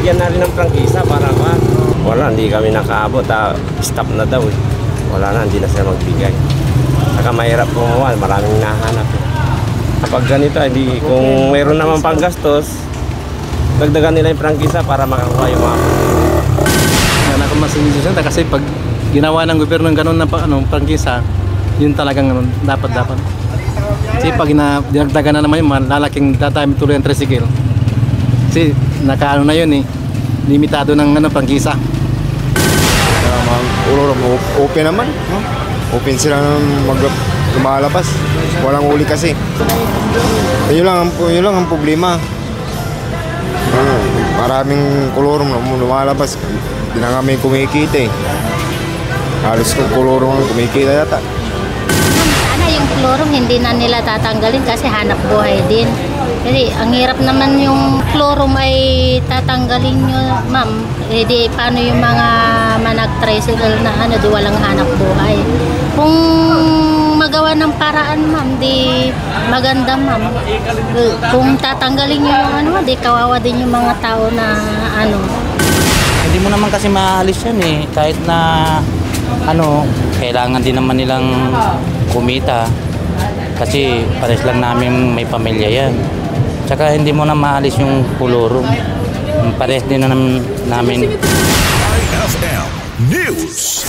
bigyan na rin ng prangkisa para wala, hindi kami nakaabot. Stop na daw. Wala na, hindi na sila magbigay. Saka mahirap kumuha, maraming nahanap. Kapag ganito, hindi, kung mayroon naman panggastos, dagdagan nila yung prangkisa para makakuha yung mga Nakamasingin siya kasi pag ginawa ng gobyerno ng ganun na prangkisa, yun talagang dapat. Kasi pag dinagdagan na naman yung malalaking dadami tuloy ang tricycle. Kasi nakaano na yun limitado ng prangkisa. Open naman, no? Open sila lumalabas. Walang uli kasi. Yun lang ang problema. Maraming kolorum lumalabas. Hindi na kami kumikita Halos kung kolorum kumikita yata. Sana yung klorum hindi na nila tatanggalin kasi hanap buhay din. Kasi ang hirap naman yung klorum ay tatanggalin nyo, ma'am. Di paano yung mga manag-tricycle na di walang hanap buhay. Kung magawa ng paraan, ma'am, di maganda, ma'am. Kung tatanggalin nyo yung di kawawa din yung mga tao na Hindi mo naman kasi maalis yan kahit na kailangan din naman nilang kumita kasi pares lang namin may pamilya yan. Tsaka hindi mo na maalis yung kolorum. Pares din namin. IFM News.